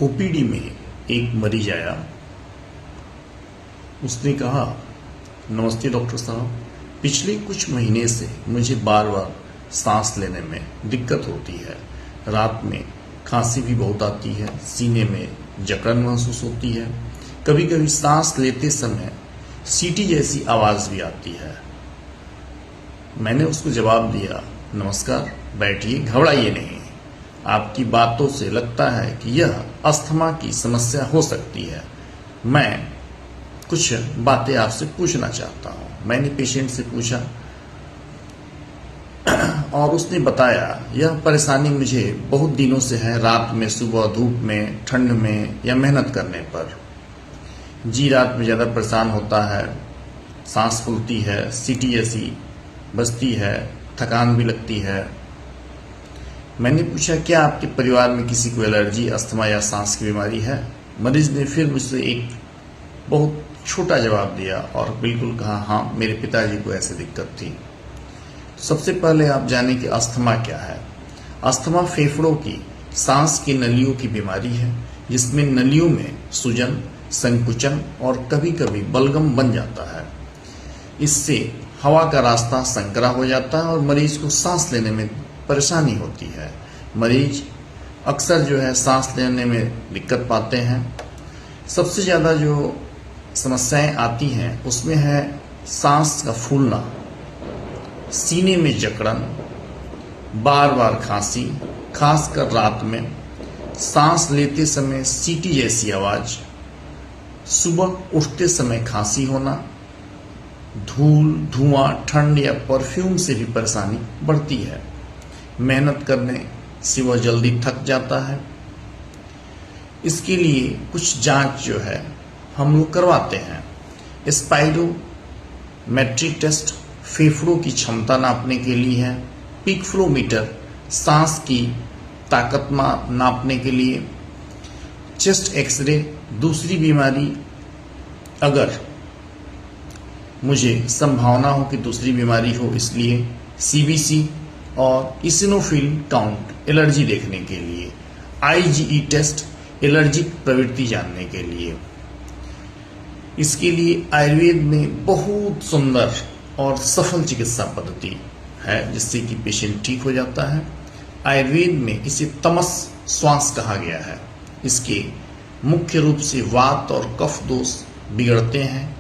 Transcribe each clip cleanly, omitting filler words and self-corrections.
OPD में एक मरीज आया। उसने कहा, नमस्ते डॉक्टर साहब, पिछले कुछ महीने से मुझे बार बार सांस लेने में दिक्कत होती है। रात में खांसी भी बहुत आती है, सीने में जकड़न महसूस होती है, कभी कभी सांस लेते समय सीटी जैसी आवाज भी आती है। मैंने उसको जवाब दिया, नमस्कार, बैठिए, घबराइए नहीं। आपकी बातों से लगता है कि यह अस्थमा की समस्या हो सकती है। मैं कुछ बातें आपसे पूछना चाहता हूं। मैंने पेशेंट से पूछा और उसने बताया, यह परेशानी मुझे बहुत दिनों से है। रात में, सुबह धूप में, ठंड में या मेहनत करने पर। जी, रात में ज़्यादा परेशान होता है, सांस फूलती है, सीटी जैसी बजती है, थकान भी लगती है। मैंने पूछा, क्या आपके परिवार में किसी को एलर्जी, अस्थमा या सांस की बीमारी है? मरीज ने फिर मुझसे एक बहुत छोटा जवाब दिया और बिल्कुल कहा, हाँ, मेरे पिताजी को ऐसी दिक्कत थी। सबसे पहले आप जानें कि अस्थमा क्या है। अस्थमा फेफड़ों की सांस की नलियों की बीमारी है, जिसमें नलियों में सूजन, संकुचन और कभी कभी बलगम बन जाता है। इससे हवा का रास्ता संकरा हो जाता है और मरीज को सांस लेने में परेशानी होती है। मरीज अक्सर जो है सांस लेने में दिक्कत पाते हैं। सबसे ज़्यादा जो समस्याएं आती हैं उसमें है सांस का फूलना, सीने में जकड़न, बार बार खांसी, खासकर रात में, सांस लेते समय सीटी जैसी आवाज, सुबह उठते समय खांसी होना, धूल, धुआं, ठंड या परफ्यूम से भी परेशानी बढ़ती है। मेहनत करने से वह जल्दी थक जाता है। इसके लिए कुछ जांच जो है हम लोग करवाते हैं। स्पाइरोमेट्री टेस्ट फेफड़ों की क्षमता नापने के लिए है। पीक फ्लोमीटर सांस की ताकत नापने के लिए। चेस्ट एक्सरे दूसरी बीमारी, अगर मुझे संभावना हो कि दूसरी बीमारी हो इसलिए। सीबीसी और इसिनोफिल काउंट एलर्जी देखने के लिए। आईजीई टेस्ट एलर्जिक प्रवृत्ति जानने के लिए। इसके लिए आयुर्वेद में बहुत सुंदर और सफल चिकित्सा पद्धति है, जिससे कि पेशेंट ठीक हो जाता है। आयुर्वेद में इसे तमस श्वास कहा गया है। इसके मुख्य रूप से वात और कफ दोष बिगड़ते हैं।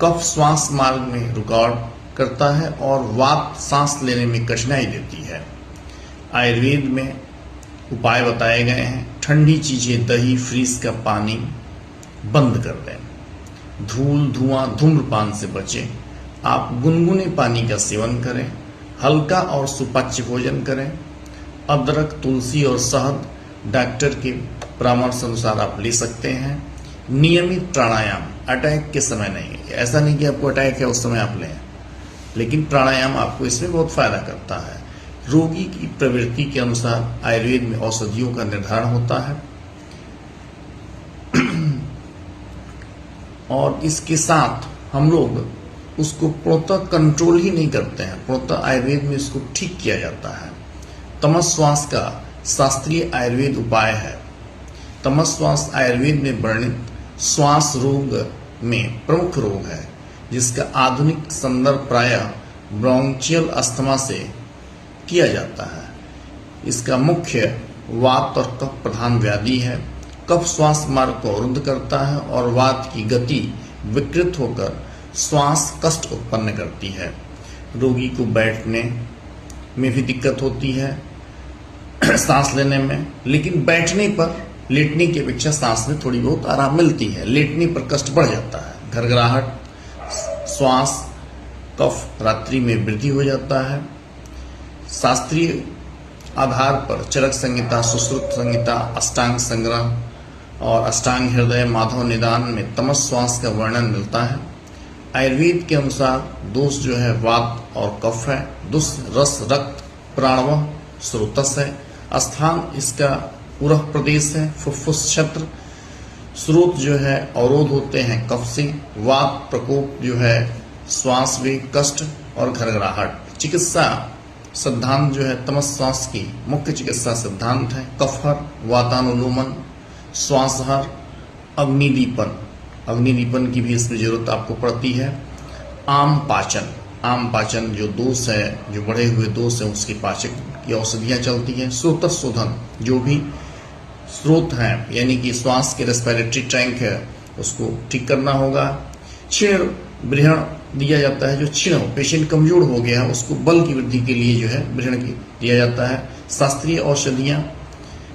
कफ श्वास मार्ग में रुकावट करता है और वात सांस लेने में कठिनाई देती है। आयुर्वेद में उपाय बताए गए हैं। ठंडी चीजें, दही, फ्रीज का पानी बंद कर दें। धूल, धुआं, धूम्रपान से बचें। आप गुनगुने पानी का सेवन करें। हल्का और सुपाच्य भोजन करें। अदरक, तुलसी और शहद डॉक्टर के परामर्श अनुसार आप ले सकते हैं। नियमित प्राणायाम, अटैक के समय नहीं। ऐसा नहीं कि आपको अटैक है उस समय आप लें, लेकिन प्राणायाम आपको इसमें बहुत फायदा करता है। रोगी की प्रवृत्ति के अनुसार आयुर्वेद में औषधियों का निर्धारण होता है और इसके साथ हम लोग उसको पूर्णतः कंट्रोल ही नहीं करते हैं, पूर्णतः आयुर्वेद में इसको ठीक किया जाता है। तमस श्वास का शास्त्रीय आयुर्वेद उपाय है। तमस श्वास आयुर्वेद में वर्णित श्वास रोग में प्रमुख रोग है, जिसका आधुनिक संदर्भ प्रायः ब्रोंचियल अस्थमा से किया जाता है। इसका मुख्य वात और कफ प्रधान व्याधि है। कफ श्वास मार्ग को अवरुद्ध करता है और वात की गति विकृत होकर श्वास कष्ट उत्पन्न करती है। रोगी को बैठने में भी दिक्कत होती है, सांस लेने में, लेकिन बैठने पर लेटने की अपेक्षा सांस में थोड़ी बहुत आराम मिलती है। लेटने पर कष्ट बढ़ जाता है। घरघराहट, श्वास, कफ, रात्रि में वृद्धि हो जाता है। शास्त्रीय आधार पर चरक संहिता, सुश्रुत संहिता, अष्टांग संग्रह और अष्टांग हृदय माधव निदान में तमस श्वास का वर्णन मिलता है। आयुर्वेद के अनुसार दोष जो है वात और कफ है। दुष् रस रक्त प्राणवः स्रोतस है। स्थान इसका उरह प्रदेश है। फुफ्फुस क्षेत्र। स्रोत जो है अवरोध होते हैं कफ से। वात प्रकोप जो है श्वास वेग, कष्ट और घरघराहट। चिकित्सा सिद्धांत जो है तमस श्वास की मुख्य चिकित्सा सिद्धांत है कफहर, वातानुलोमन, श्वासहर, अग्निदीपन की भी इसमें जरूरत आपको पड़ती है। आम पाचन जो दोष है, जो बढ़े हुए दोष है, उसके पाचक की औषधियां चलती हैं। स्रोतशोधन, जो भी स्रोत है यानी कि श्वास के रेस्पिरेटरी टैंक है, उसको ठीक करना होगा। क्षीण ब्रहण दिया जाता है, जो क्षीण हो, पेशेंट कमजोर हो गया है, उसको बल की वृद्धि के लिए जो है ब्रहण दिया जाता है। शास्त्रीय औषधियां,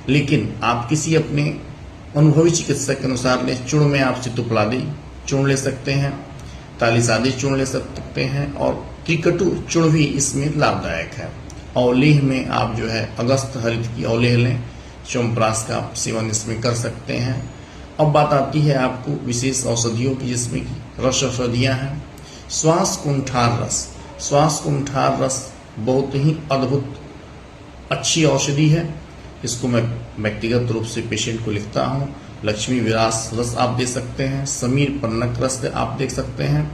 लेकिन आप किसी अपने अनुभवी चिकित्सक के अनुसार लें। चूर्ण में आप सितुपलादी चूर्ण ले सकते हैं, तालिसादी चूर्ण ले सकते हैं, और त्रिकटु चूर्ण भी इसमें लाभदायक है। अवलेह में आप जो है अगस्त हरित की अवलेह लें, च्यवनप्राश का सेवन इसमें कर सकते हैं। अब बात आती है आपको विशेष औषधियों की, जिसमें रस औषधियां हैं। श्वास कुंठार रस बहुत ही अद्भुत अच्छी औषधि है। इसको मैं व्यक्तिगत रूप से पेशेंट को लिखता हूँ। लक्ष्मी विलास रस आप दे सकते हैं, समीर पन्नक रस आप देख सकते हैं।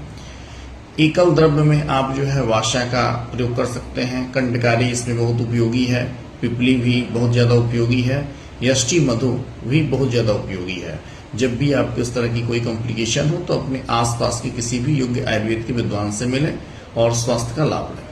एकल द्रव्य में आप जो है वाशा का प्रयोग कर सकते हैं। कंडकारी इसमें बहुत उपयोगी है। पिपली भी बहुत ज्यादा उपयोगी है। यष्टि मधु भी बहुत ज्यादा उपयोगी है। जब भी आपको इस तरह की कोई कॉम्प्लिकेशन हो तो अपने आसपास के किसी भी योग्य आयुर्वेद के विद्वान से मिलें और स्वास्थ्य का लाभ लें।